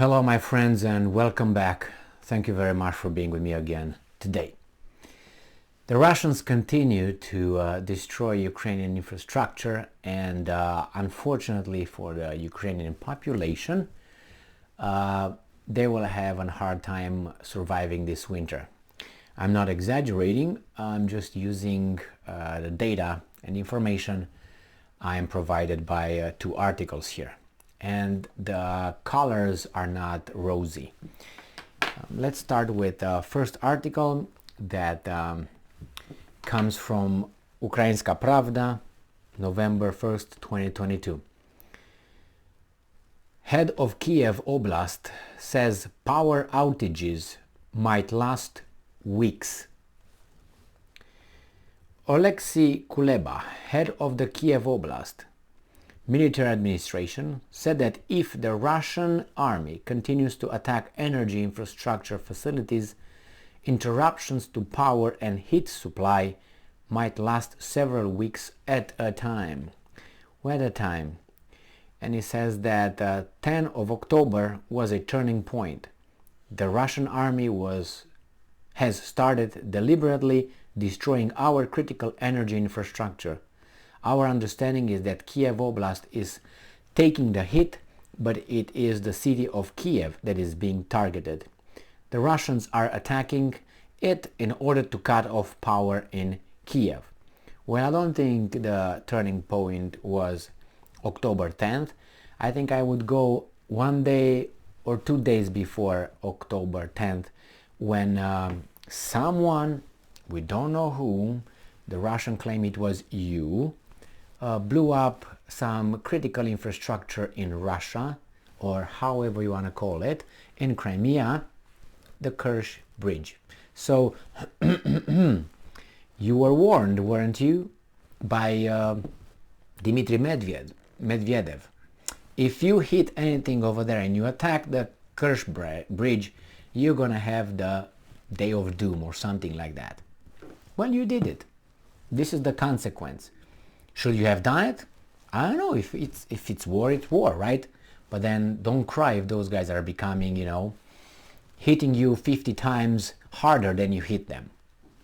Hello my friends and welcome back. Thank you very much for being with me again today. The Russians continue to destroy Ukrainian infrastructure and unfortunately for the Ukrainian population, they will have a hard time surviving this winter. I'm not exaggerating, I'm just using the data and information I am provided by two articles here. And the colors are not rosy. Let's start with the first article that comes from Ukrainska Pravda, November 1st, 2022. Head of Kiev Oblast says power outages might last weeks. Oleksiy Kuleba, head of the Kiev Oblast military administration, said that if the Russian army continues to attack energy infrastructure facilities, interruptions to power and heat supply might last several weeks at a time. And he says that 10 of October was a turning point. The Russian army has started deliberately destroying our critical energy infrastructure. Our understanding is that Kiev Oblast is taking the hit, but it is the city of Kiev that is being targeted. The Russians are attacking it in order to cut off power in Kiev. Well, I don't think the turning point was October 10th. I think I would go 1 day or 2 days before October 10th when someone, we don't know whom, the Russian claim it was you, blew up some critical infrastructure in Russia, or however you want to call it, in Crimea, the Kerch Bridge. So you were warned, weren't you, by Dmitry Medvedev. If you hit anything over there and you attack the Kerch Bridge, you're gonna have the day of doom or something like that. Well, you did it. This is the consequence. Should you have done it? I don't know. If it's war, it's war, right? But then don't cry if those guys are becoming, hitting you 50 times harder than you hit them.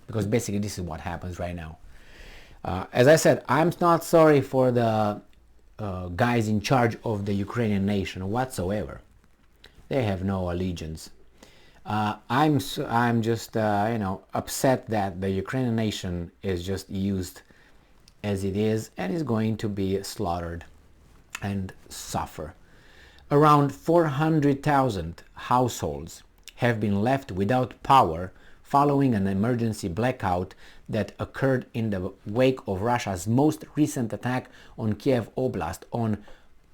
Because basically this is what happens right now. As I said, I'm not sorry for the guys in charge of the Ukrainian nation whatsoever. They have no allegiance. I'm just upset that the Ukrainian nation is just used as it is and is going to be slaughtered and suffer. Around 400,000 households have been left without power following an emergency blackout that occurred in the wake of Russia's most recent attack on Kiev Oblast on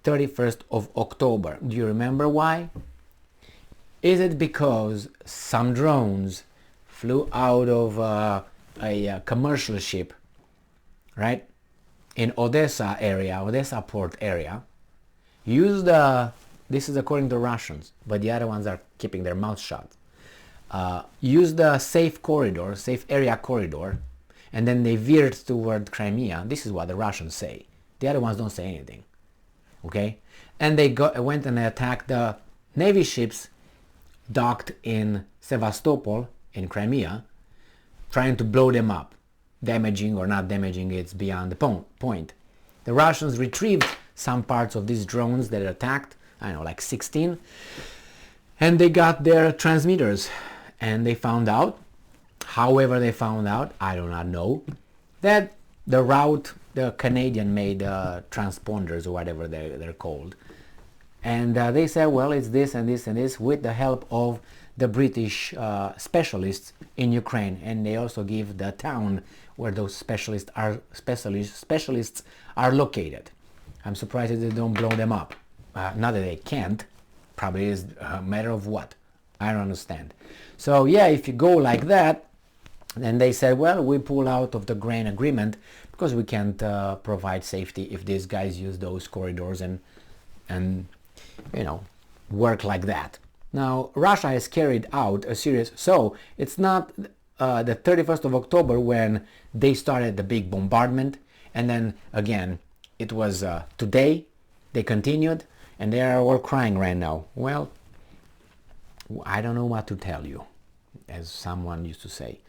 31st of October. Do you remember why? Is it because some drones flew out of a commercial ship, right, in Odessa port area, this is according to Russians, but the other ones are keeping their mouths shut, use the safe area corridor, and then they veered toward Crimea. This is what the Russians say. The other ones don't say anything, okay? And they went and attacked the Navy ships docked in Sevastopol in Crimea, trying to blow them up. Damaging or not damaging, it's beyond the point. The Russians retrieved some parts of these drones that attacked, I don't know, like 16, and they got their transmitters, and they found out, however they found out, I do not know, that the Canadian made transponders or whatever they're called, and they said, well, it's this and this and this, with the help of the British specialists in Ukraine, and they also give the town where those specialists are located. I'm surprised that they don't blow them up. Not that they can't, probably is a matter of what, I don't understand. So yeah, if you go like that, then they said, well, we pull out of the grain agreement because we can't provide safety if these guys use those corridors and work like that. Now, Russia has carried out a series, so it's not the 31st of October when they started the big bombardment, and then again, it was today, they continued, and they are all crying right now. Well, I don't know what to tell you, as someone used to say.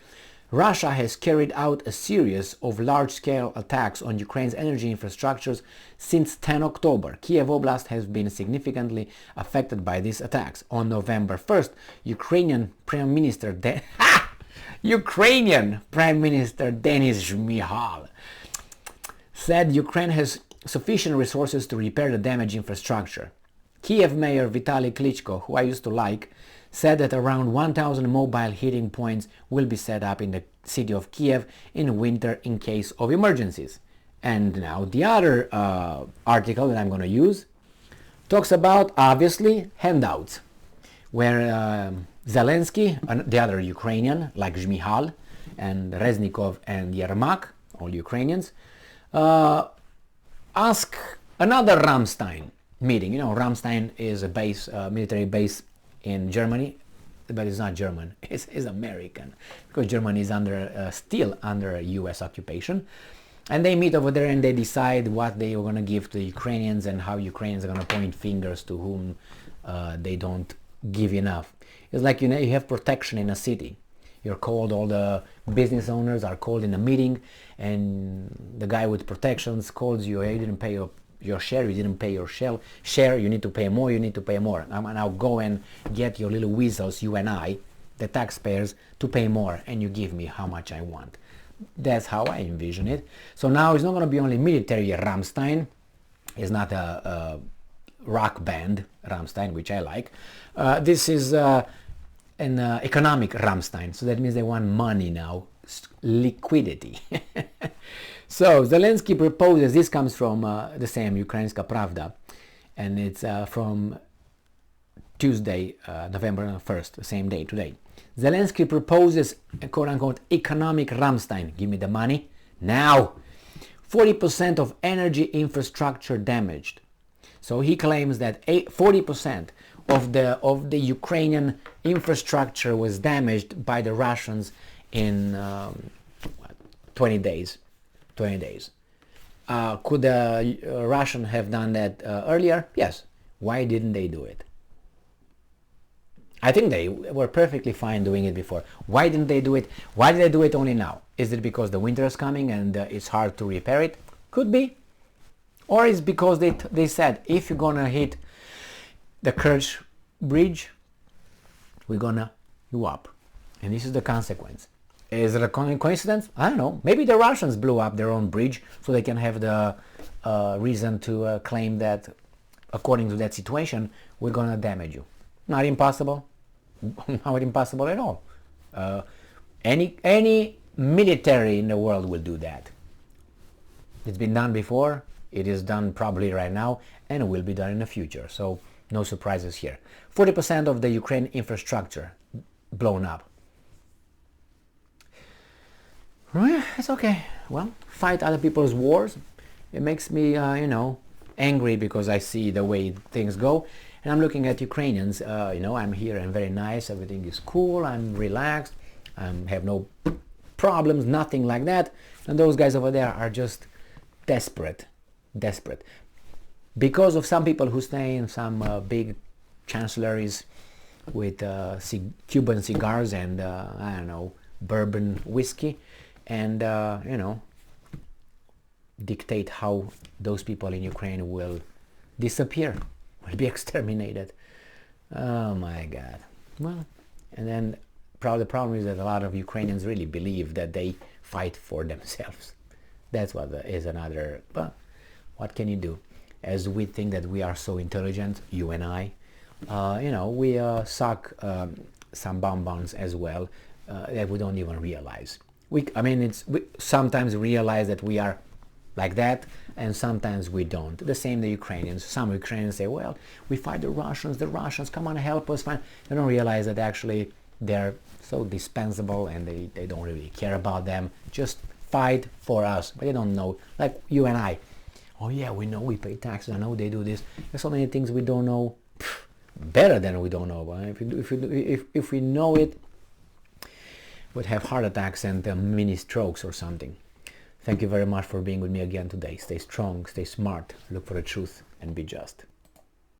Russia has carried out a series of large-scale attacks on Ukraine's energy infrastructures since 10 October. Kiev Oblast has been significantly affected by these attacks. On November 1st, Ukrainian Prime Minister Denis Shmyhal said Ukraine has sufficient resources to repair the damaged infrastructure. Kiev Mayor Vitaly Klitschko, who I used to like, said that around 1,000 mobile heating points will be set up in the city of Kiev in winter in case of emergencies. And now the other article that I'm going to use talks about, obviously, handouts, where Zelensky, the other Ukrainian, like Shmyhal and Reznikov and Yermak, all Ukrainians, ask another Ramstein meeting. You know, Ramstein is a base, military base in Germany, but it's not German, it's American, because Germany is still under US occupation. And they meet over there and they decide what they are going to give to the Ukrainians and how Ukrainians are going to point fingers to whom they don't give enough. It's like, you know, you have protection in a city. You're called, all the business owners are called in a meeting, and the guy with protections calls you, hey, you didn't pay your share, you didn't pay your share, you need to pay more, you need to pay more. Now go and get your little weasels, you and I, the taxpayers, to pay more, and you give me how much I want. That's how I envision it. So now it's not going to be only military Ramstein. It's not a rock band Ramstein, which I like. This is an economic Ramstein. So that means they want money now, liquidity. So Zelensky proposes, this comes from the same Ukrainska Pravda, and it's from Tuesday, November 1st, the same day, today. Zelensky proposes a quote-unquote economic Ramstein. Give me the money now. 40% of energy infrastructure damaged. So he claims that 40% of the Ukrainian infrastructure was damaged by the Russians in 20 days. 20 days. Could the Russian have done that earlier? Yes. Why didn't they do it? I think they were perfectly fine doing it before. Why didn't they do it? Why did they do it only now? Is it because the winter is coming and it's hard to repair it? Could be. Or it's because they said, if you're gonna hit the Kerch bridge, we're gonna you up. And this is the consequence. Is it a coincidence? I don't know. Maybe the Russians blew up their own bridge so they can have the reason to claim that, according to that situation, we're gonna damage you. Not impossible. Not impossible at all. Any military in the world will do that. It's been done before. It is done probably right now, and it will be done in the future. So no surprises here. 40% of the Ukraine infrastructure blown up. It's okay. Well, fight other people's wars. It makes me, angry because I see the way things go. And I'm looking at Ukrainians, I'm here and very nice, everything is cool, I'm relaxed, I have no problems, nothing like that. And those guys over there are just desperate. Because of some people who stay in some big chancelleries with Cuban cigars and, bourbon whiskey, and, dictate how those people in Ukraine will disappear. Will be exterminated. Oh my God. Well, and then the problem is that a lot of Ukrainians really believe that they fight for themselves. That's what is another, but what can you do? As we think that we are so intelligent, you and I, we suck some bonbons as well that we don't even realize. We sometimes realize that we are like that, and sometimes we don't. The same the Ukrainians. Some Ukrainians say, well, we fight the Russians, come on, help us. They don't realize that actually they're so dispensable and they don't really care about them. Just fight for us. But they don't know, like you and I. Oh yeah, we know we pay taxes, I know they do this. There's so many things we don't know better than we don't know. If we know it, we'd have heart attacks and mini strokes or something. Thank you very much for being with me again today. Stay strong, stay smart, look for the truth, and be just.